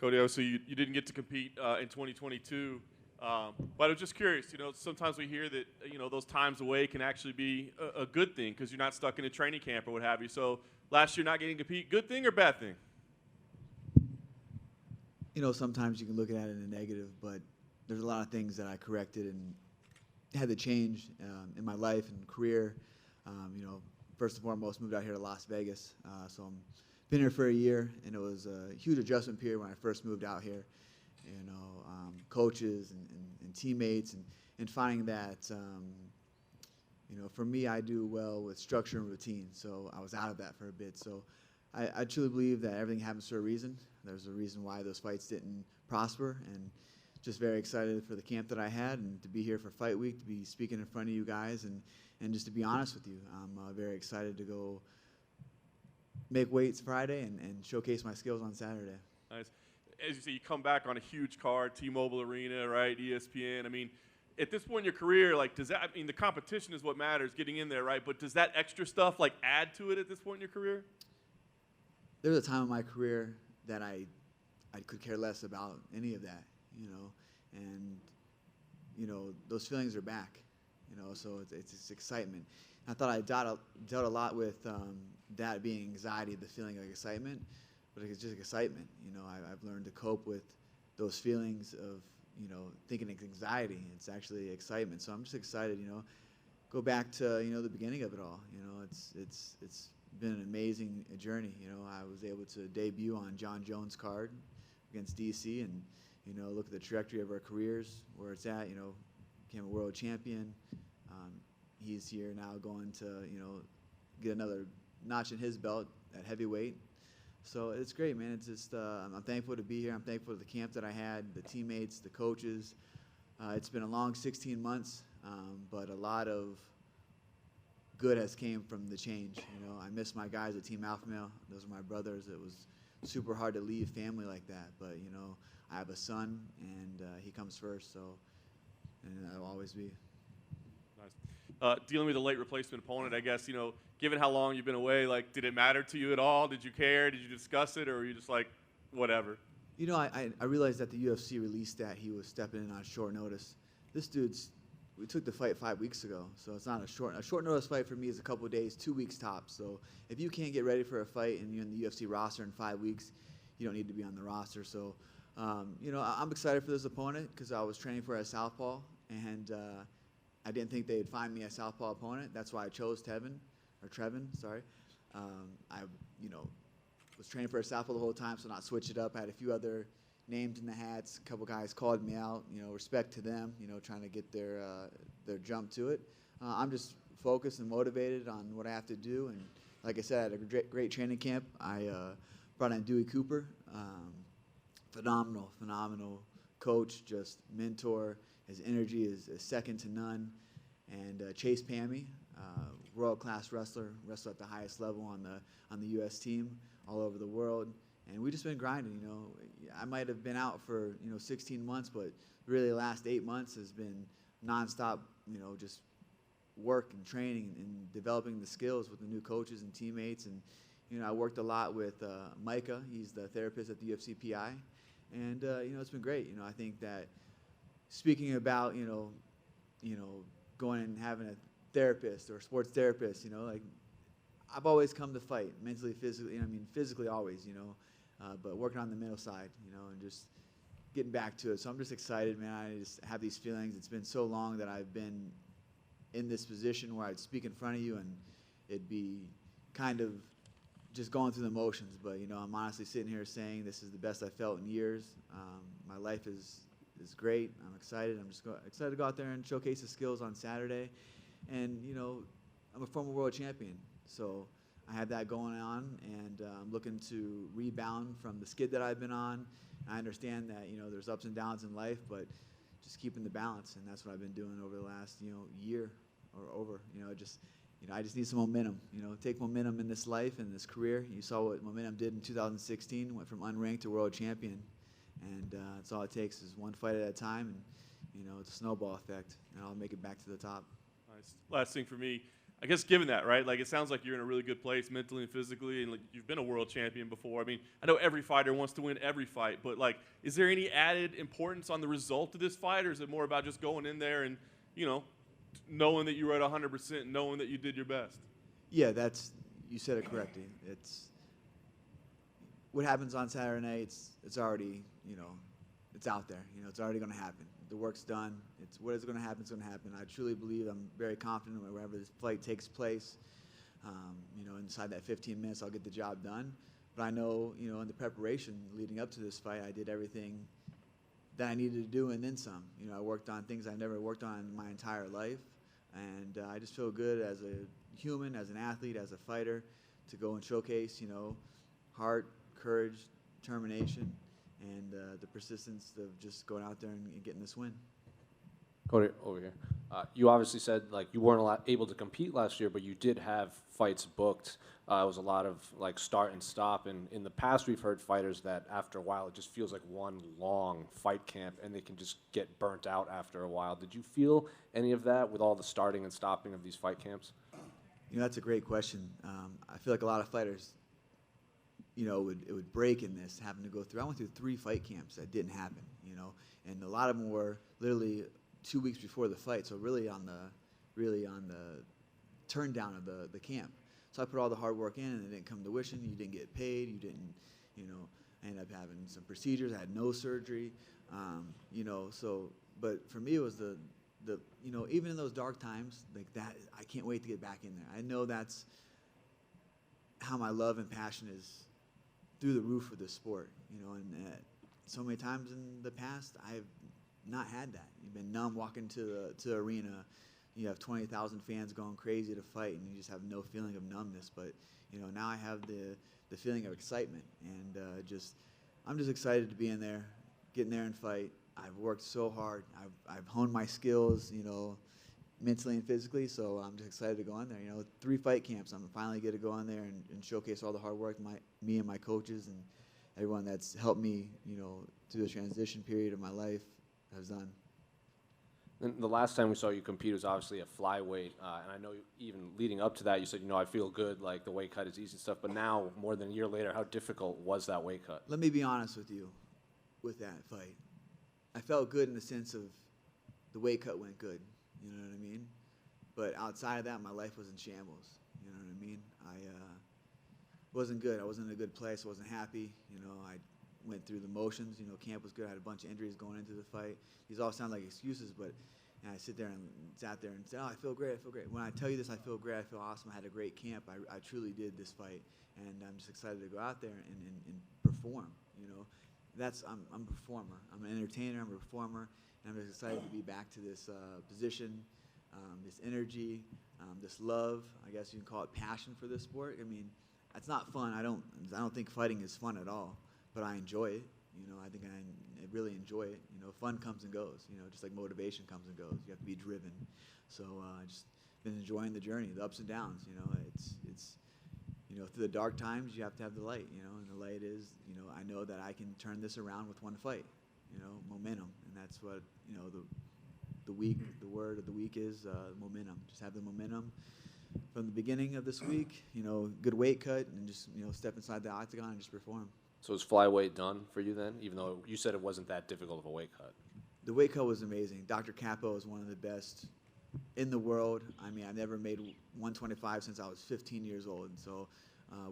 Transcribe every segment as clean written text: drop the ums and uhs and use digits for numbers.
Cody, obviously you didn't get to compete in 2022, but I was just curious. Sometimes we hear that those times away can actually be a good thing because you're not stuck in a training camp or what have you. So last year not getting to compete, good thing or bad thing? Sometimes you can look at it in a negative, but there's a lot of things that I corrected and had to change in my life and career. First and foremost, moved out here to Las Vegas, so I'm been here for a year, and it was a huge adjustment period when I first moved out here. Coaches and teammates, and finding that, for me, I do well with structure and routine. So I was out of that for a bit. So I truly believe that everything happens for a reason. There's a reason why those fights didn't prosper, and just very excited for the camp that I had and to be here for Fight Week, to be speaking in front of you guys, and just to be honest with you, I'm very excited to go make weights Friday and showcase my skills on Saturday. Nice. As you say, you come back on a huge card, T-Mobile Arena, right, ESPN. I mean, at this point in your career, the competition is what matters, getting in there, right? But does that extra stuff, add to it at this point in your career? There was a time in my career that I could care less about any of that, and, those feelings are back, so it's excitement. I thought I dealt a lot with that being anxiety, the feeling of excitement, but it's just excitement. I've learned to cope with those feelings of, thinking it's anxiety. It's actually excitement. So I'm just excited, go back to, the beginning of it all. It's been an amazing journey. I was able to debut on Jon Jones' card against DC and, look at the trajectory of our careers, where it's at, became a world champion. He's here now going to, get another notch in his belt at heavyweight. So it's great, man. It's just I'm thankful to be here. I'm thankful for the camp that I had, the teammates, the coaches. It's been a long 16 months, but a lot of good has came from the change. I miss my guys at Team Alpha Male. Those are my brothers. It was super hard to leave family like that, but I have a son, and he comes first. So, and I'll always be. Nice. Dealing with a late replacement opponent, I guess, given how long you've been away, did it matter to you at all? Did you care? Did you discuss it? Or were you just whatever? I realized that the UFC released that he was stepping in on short notice. This we took the fight 5 weeks ago, so it's not a short notice fight for me is a couple of days, 2 weeks tops. So if you can't get ready for a fight and you're in the UFC roster in 5 weeks, you don't need to be on the roster. So, I'm excited for this opponent because I was training for a southpaw, and I didn't think they'd find me a southpaw opponent. That's why I chose Trevin. I, was training for a southpaw the whole time, so not switch it up. I had a few other names in the hats. A couple guys called me out. Respect to them. Trying to get their jump to it. I'm just focused and motivated on what I have to do. And like I said, I had a great training camp. I brought in Dewey Cooper. Phenomenal coach, just mentor. His energy is second to none. And Chase Pammy, world-class wrestler at the highest level on the U.S. team, all over the world. And we've just been grinding. I might have been out for 16 months, but really the last 8 months has been nonstop. Just work and training and developing the skills with the new coaches and teammates. And I worked a lot with Micah. He's the therapist at the UFC PI, and it's been great. I think that speaking about going and having a therapist or a sports therapist, I've always come to fight mentally, physically. Physically always, but working on the mental side, and just getting back to it. So I'm just excited, man. I just have these feelings. It's been so long that I've been in this position where I'd speak in front of you and it'd be kind of just going through the motions. But, I'm honestly sitting here saying this is the best I've felt in years. My life is great. I'm excited. I'm just excited to go out there and showcase the skills on Saturday. And, I'm a former world champion. So I have that going on, and I'm looking to rebound from the skid that I've been on. I understand that, there's ups and downs in life, but just keeping the balance, and that's what I've been doing over the last, year or over. I just need some momentum. Take momentum in this life and this career. You saw what momentum did in 2016. Went from unranked to world champion, and that's all it takes is one fight at a time, and it's a snowball effect, and I'll make it back to the top. Nice. Last thing for me. I guess given that, right, like it sounds like you're in a really good place mentally and physically, and like you've been a world champion before. I mean, I know every fighter wants to win every fight, but like, is there any added importance on the result of this fight, or is it more about just going in there and, you know, knowing that you were at 100%, knowing that you did your best? Yeah, you said it correctly. It's what happens on Saturday night. It's already, you know, it's out there. You know, it's already going to happen. The work's done. It's what is going to happen is going to happen. I truly believe, I'm very confident wherever this fight takes place, you know, inside that 15 minutes, I'll get the job done. But I know, you know, in the preparation leading up to this fight, I did everything that I needed to do and then some. You know, I worked on things I never worked on in my entire life. And I just feel good as a human, as an athlete, as a fighter, to go and showcase, you know, heart, courage, determination, and the persistence of just going out there and getting this win. Cody, over here. You obviously said like you weren't able to compete last year, but you did have fights booked. It was a lot of like start and stop. And in the past, we've heard fighters that after a while, it just feels like one long fight camp, and they can just get burnt out after a while. Did you feel any of that with all the starting and stopping of these fight camps? You know, that's a great question. I feel like a lot of fighters, you know, it would break in this, having to go through. I went through 3 fight camps that didn't happen, you know, and a lot of them were literally 2 weeks before the fight, so really on the turn down of the camp. So I put all the hard work in, and it didn't come to fruition. You didn't get paid. You didn't, you know. I ended up having some procedures. I had no surgery, you know. So, but for me, it was the you know, even in those dark times like that, I can't wait to get back in there. I know that's how my love and passion is through the roof of this sport, you know. And so many times in the past, I've not had that. You've been numb walking to the arena. You have 20,000 fans going crazy to fight, and you just have no feeling of numbness. But you know, now I have the feeling of excitement, and I'm just excited to be in there, get in there and fight. I've worked so hard. I've honed my skills, you know, mentally and physically. So I'm just excited to go in there. You know, 3 fight camps. I'm finally going to go in there and showcase all the hard work me and my coaches and everyone that's helped me, you know, through the transition period of my life has done. And the last time we saw you compete was obviously at flyweight, and I know even leading up to that, you said, you know, I feel good, like the weight cut is easy and stuff. But now, more than a year later, how difficult was that weight cut? Let me be honest with you, with that fight, I felt good in the sense of the weight cut went good. You know what I mean? But outside of that, my life was in shambles. You know what I mean? I wasn't good. I wasn't in a good place. I wasn't happy. You know, I went through the motions. You know, camp was good. I had a bunch of injuries going into the fight. These all sound like excuses, but and I sit there and sat there and said, oh, I feel great. I feel great. When I tell you this, I feel great. I feel awesome. I had a great camp. I truly did this fight, and I'm just excited to go out there and perform. You know, I'm a performer. I'm an entertainer. I'm a performer, and I'm just excited to be back to this position, this energy, this love. I guess you can call it passion for this sport. I mean, it's not fun. I don't think fighting is fun at all, but I enjoy it. You know, I think I really enjoy it. You know, fun comes and goes. You know, just like motivation comes and goes. You have to be driven. So I just been enjoying the journey, the ups and downs. You know, it's you know, through the dark times, you have to have the light. You know, and the light is, you know, I know that I can turn this around with one fight. You know, momentum, and that's what, you know, the word of the week is momentum. Just have the momentum from the beginning of this week. You know, good weight cut, and just, you know, step inside the octagon and just perform. So is flyweight done for you then, even though you said it wasn't that difficult of a weight cut? The weight cut was amazing. Dr. Capo is one of the best in the world. I mean, I've never made 125 since I was 15 years old. And so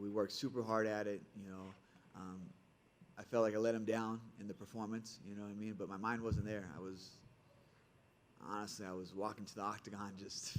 we worked super hard at it. You know, I felt like I let him down in the performance, you know what I mean? But my mind wasn't there. Honestly, I was walking to the octagon just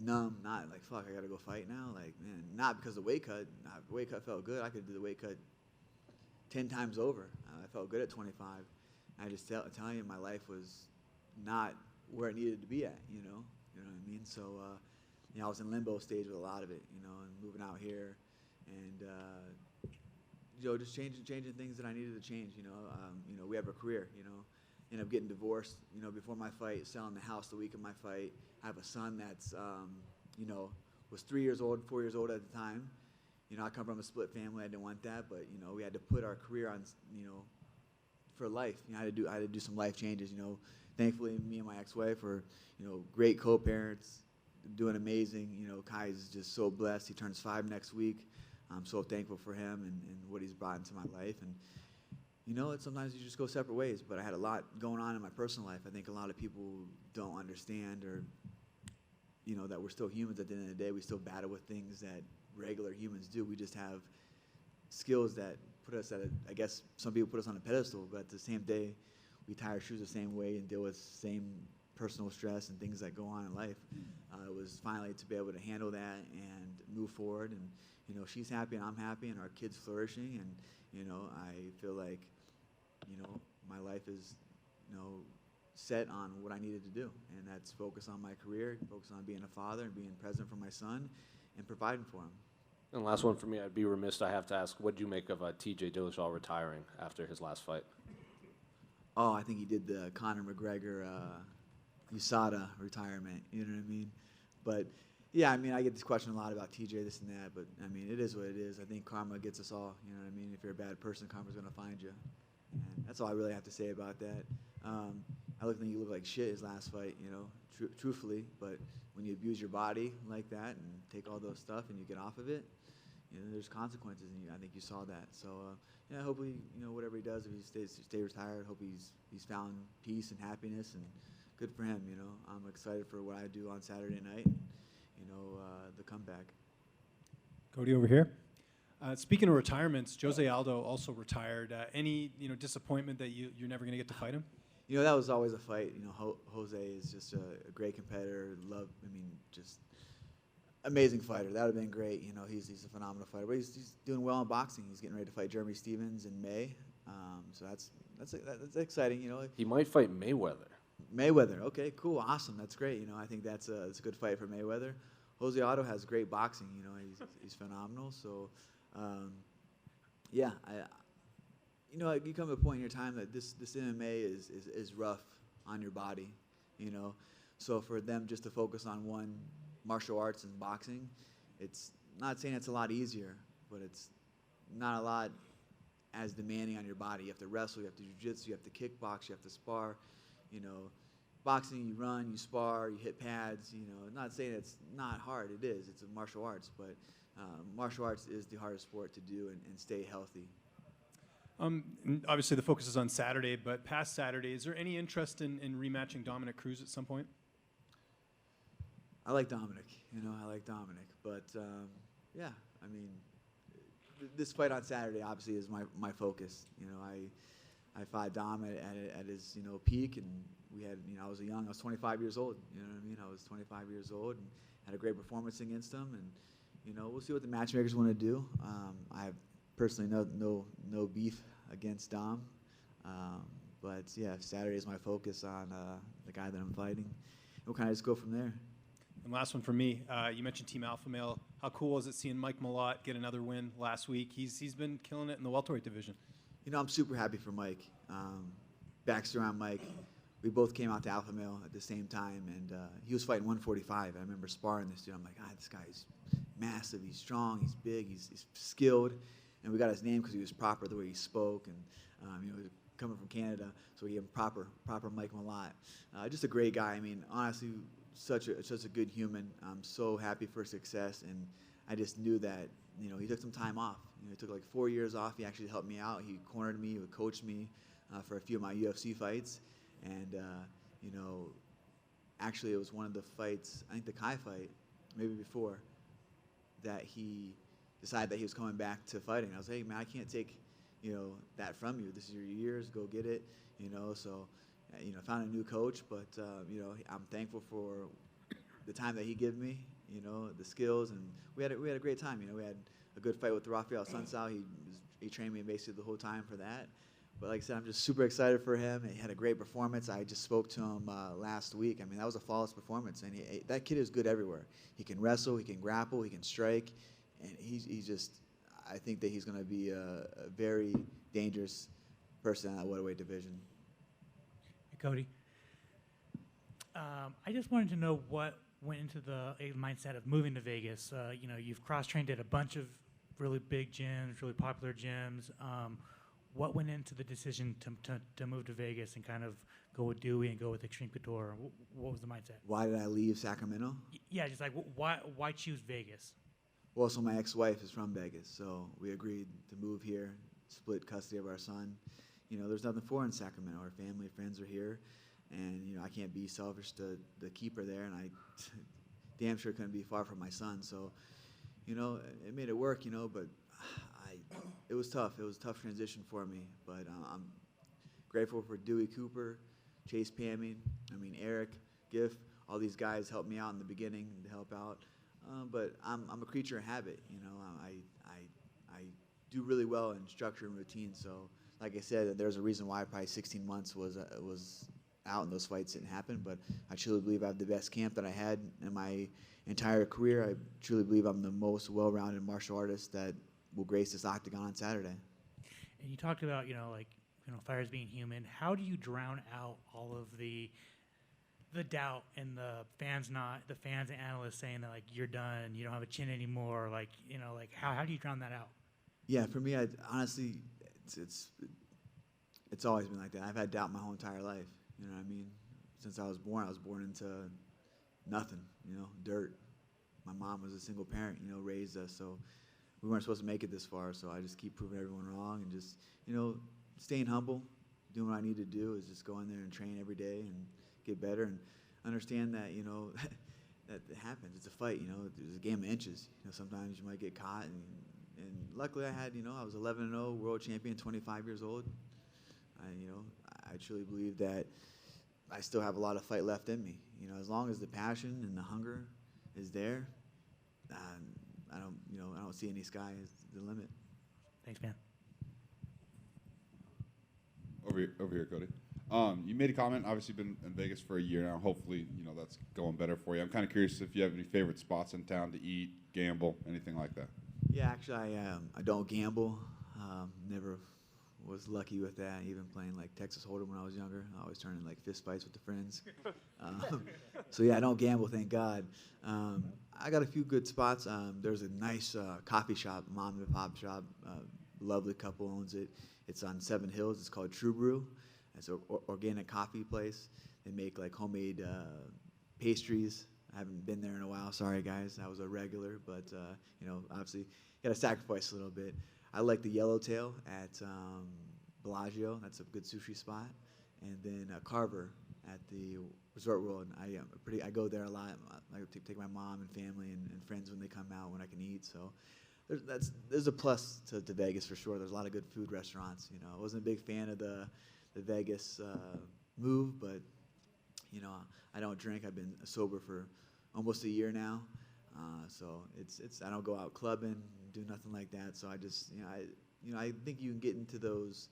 numb, not like, fuck, I got to go fight now. Like, man, not because the weight cut. The weight cut felt good. I could do the weight cut 10 times over. I felt good at 25. I just telling you, my life was not where it needed to be at, you know what I mean? So, you know, I was in limbo stage with a lot of it, you know, and moving out here and, you know, just changing things that I needed to change, you know, we have a career, you know. Ended up getting divorced, you know, before my fight, selling the house the week of my fight. I have a son that's, you know, was 3 years old, 4 years old at the time. You know, I come from a split family. I didn't want that, but, you know, we had to put our career on, you know, for life. You know, I had to do some life changes, you know, thankfully, me and my ex-wife are, great co-parents, doing amazing. Kai is just so blessed. He turns 5 next week. I'm so thankful for him and what he's brought into my life. And, sometimes you just go separate ways, but I had a lot going on in my personal life. I think a lot of people don't understand or, that we're still humans at the end of the day. We still battle with things that regular humans do. We just have skills that put us I guess some people put us on a pedestal, but at the same day, we tie our shoes the same way and deal with the same personal stress and things that go on in life. It was finally to be able to handle that and move forward. And, she's happy and I'm happy and our kid's flourishing. And, I feel like, my life is, set on what I needed to do. And that's focus on my career, focus on being a father and being present for my son and providing for him. And last one for me, I'd be remiss, I have to ask, what do you make of TJ Dillashaw retiring after his last fight? Oh, I think he did the Conor McGregor USADA retirement, you know what I mean? But, yeah, I mean, I get this question a lot about TJ, this and that, but, I mean, it is what it is. I think karma gets us all, you know what I mean? If you're a bad person, karma's going to find you. And that's all I really have to say about that. I think you look like shit his last fight, truthfully, but when you abuse your body like that and take all those stuff and you get off of it, there's consequences, and I think you saw that. So, yeah, hopefully, whatever he does, if he stay retired, hope he's found peace and happiness, and good for him. I'm excited for what I do on Saturday night, and, the comeback. Cody over here. Speaking of retirements, Jose Aldo also retired. Any disappointment that you're never going to get to fight him? That was always a fight. Jose is just a great competitor. Just amazing fighter. That would have been great. He's a phenomenal fighter. But he's doing well in boxing. He's getting ready to fight Jeremy Stephens in May. So that's exciting. He might fight Mayweather. Mayweather. Okay, cool, awesome. That's great. I think that's a good fight for Mayweather. Jose Aldo has great boxing. He's phenomenal. So, yeah, you come to a point in your time that this MMA is rough on your body, So for them just to focus on one martial arts and boxing, it's not saying it's a lot easier, but it's not a lot as demanding on your body. You have to wrestle, you have to jiu-jitsu, you have to kickbox, you have to spar. Boxing, you run, you spar, you hit pads. Not saying it's not hard. It is. It's a martial arts, but martial arts is the hardest sport to do and stay healthy. Obviously, the focus is on Saturday, but past Saturday, is there any interest in rematching Dominic Cruz at some point? I like Dominic. But yeah, this fight on Saturday obviously is my focus. I fought Dom at his peak, and we had I was 25 years old. I was 25 years old and had a great performance against him, and we'll see what the matchmakers want to do. I have personally no beef against Dom, but yeah, Saturday is my focus on the guy that I'm fighting. We'll kind of just go from there. And last one for me, you mentioned Team Alpha Male. How cool is it seeing Mike Malott get another win last week? He's been killing it in the welterweight division. I'm super happy for Mike. Baxter on Mike. We both came out to Alpha Male at the same time, and he was fighting 145. I remember sparring this dude. I'm like, this guy's massive. He's strong. He's big. He's skilled. And we got his name because he was proper the way he spoke, and he was coming from Canada, so we gave him proper Mike Malott. Just a great guy. Honestly, such a good human. I'm so happy for his success, and I just knew that he took some time off. He took like 4 years off. He actually helped me out. He cornered me. He would coach me for a few of my UFC fights, and actually it was one of the fights, I think the Kai fight, maybe before, that he decided that he was coming back to fighting. I was like, hey man, I can't take that from you. This is your years. Go get it. So found a new coach, but I'm thankful for the time that he gave me. The skills, and we had a great time. We had a good fight with Rafael Sunsao. He trained me basically the whole time for that. But like I said, I'm just super excited for him. He had a great performance. I just spoke to him last week. That was a flawless performance, and that kid is good everywhere. He can wrestle, he can grapple, he can strike, and he's just. I think that he's going to be a very dangerous person in that welterweight division. Hey, Cody. I just wanted to know what went into the mindset of moving to Vegas. You've cross-trained at a bunch of really big gyms, really popular gyms. What went into the decision to move to Vegas and kind of go with Dewey and go with Extreme Couture? What was the mindset? Why did I leave Sacramento? Yeah, just like why choose Vegas? Well, so my ex-wife is from Vegas, so we agreed to move here, split custody of our son. There's nothing for her in Sacramento. Our family, friends are here, and I can't be selfish to keep her there, and I damn sure couldn't be far from my son. So, it made it work, but it was tough. It was a tough transition for me, but I'm grateful for Dewey Cooper, Chase Pamming, Eric, Geoff. All these guys helped me out in the beginning to help out. But I'm a creature of habit. I do really well in structure and routine. So, like I said, there's a reason why probably 16 months was out and those fights didn't happen. But I truly believe I have the best camp that I had in my entire career. I truly believe I'm the most well-rounded martial artist that will grace this octagon on Saturday. And you talked about fighters being human. How do you drown out all of the doubt and the fans and analysts saying that you're done, you don't have a chin anymore, how do you drown that out? Yeah, for me, honestly, it's always been like that. I've had doubt my whole entire life. You know what I mean? Since I was born into nothing. Dirt. My mom was a single parent. Raised us, so we weren't supposed to make it this far. So I just keep proving everyone wrong and just staying humble, doing what I need to do is just go in there and train every day and get better and understand that that it happens. It's a fight. There's a game of inches. Sometimes you might get caught, and luckily I had I was 11-0 world champion, 25 years old. I truly believe that I still have a lot of fight left in me. As long as the passion and the hunger is there, I don't see any sky as the limit. Thanks, man. Over here, Cody. You made a comment. Obviously, been in Vegas for a year now. Hopefully, that's going better for you. I'm kind of curious if you have any favorite spots in town to eat, gamble, anything like that. Yeah, actually, I don't gamble. Never was lucky with that. Even playing Texas Hold'em when I was younger, I always turned in fist fights with the friends. So yeah, I don't gamble, thank God. I got a few good spots. There's a nice coffee shop, mom and pop shop. Lovely couple owns it. It's on 7 Hills. It's called True Brew. It's an organic coffee place. They make homemade pastries. I haven't been there in a while. Sorry, guys. I was a regular, but obviously, you got to sacrifice a little bit. I like the Yellowtail at Bellagio. That's a good sushi spot. And then Carver at the Resort World. I go there a lot. I take my mom and family and friends when they come out when I can eat. So there's a plus to Vegas for sure. There's a lot of good food restaurants. I wasn't a big fan of the Vegas move, but I don't drink. I've been sober for almost a year now, so I don't go out clubbing, do nothing like that. So I just I think you can get into those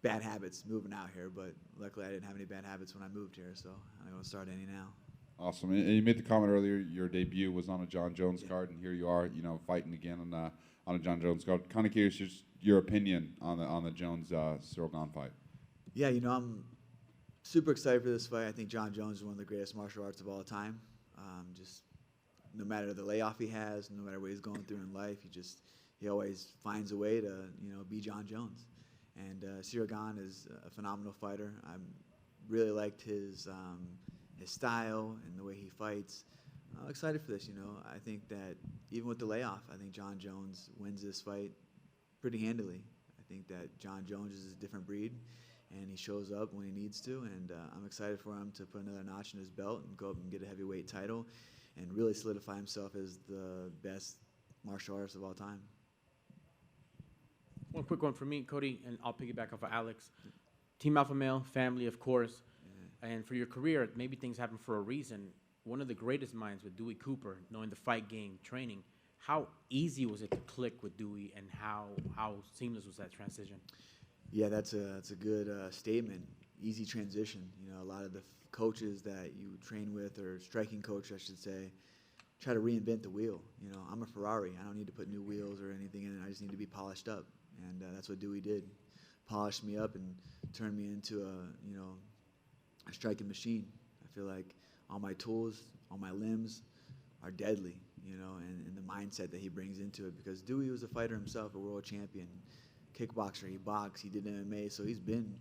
bad habits moving out here, but luckily I didn't have any bad habits when I moved here, so I don't start any now. Awesome. And you made the comment earlier. Your debut was on a Jon Jones card, and here you are, fighting again on a Jon Jones card. Kind of curious, just your opinion on the Jones Ciryl Gane fight. Yeah, I'm super excited for this fight. I think Jon Jones is one of the greatest martial arts of all time. Just no matter the layoff he has, no matter what he's going through in life, he always finds a way to be Jon Jones. And Ciryl Gane is a phenomenal fighter. I really liked his style and the way he fights. I'm excited for this. I think that even with the layoff, I think Jon Jones wins this fight pretty handily. I think that Jon Jones is a different breed, and he shows up when he needs to, and I'm excited for him to put another notch in his belt and go up and get a heavyweight title and really solidify himself as the best martial artist of all time. One quick one for me, Cody, and I'll piggyback off of Alex. Team Alpha Male, family, of course, and for your career, maybe things happen for a reason. One of the greatest minds with Dewey Cooper, knowing the fight game, training, how easy was it to click with Dewey, and how seamless was that transition? Yeah, that's a good statement. Easy transition. A lot of the coaches that you train with, or striking coach, I should say, try to reinvent the wheel. I'm a Ferrari. I don't need to put new wheels or anything in it. I just need to be polished up, and that's what Dewey did. Polished me up and turned me into a striking machine. I feel like all my tools, all my limbs are deadly, and the mindset that he brings into it, because Dewey was a fighter himself, a world champion, kickboxer. He boxed, he did MMA, so he's been,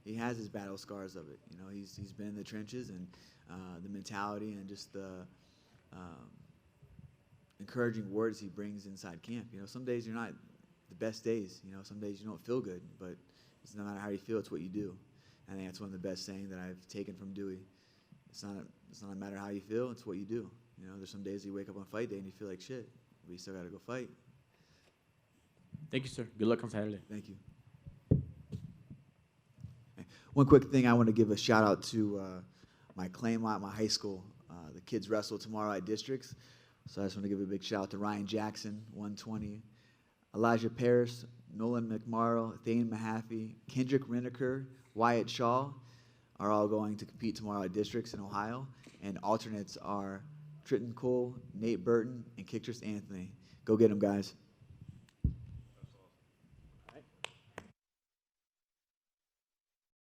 he has his battle scars of it. You know, he's been in the trenches, and the mentality and just the encouraging words he brings inside camp. You know, some days you're not the best days. You know, some days you don't feel good, but it's no matter how you feel, it's what you do. I think that's one of the best sayings that I've taken from Dewey. It's not a matter how you feel, it's what you do. You know, there's some days you wake up on fight day and you feel like shit, but you still got to go fight. Thank you, sir. Good luck on Saturday. Thank you. One quick thing, I want to give a shout out to my Claymont, my high school. The kids wrestle tomorrow at districts, so I just want to give a big shout out to Ryan Jackson, 120, Elijah Parrish, Nolan McMorrow, Thane Mahaffey, Kendrick Reneker, Wyatt Shaw are all going to compete tomorrow at districts in Ohio, and alternates are Tritton Cole, Nate Burton, and Kicktris Anthony. Go get them, guys.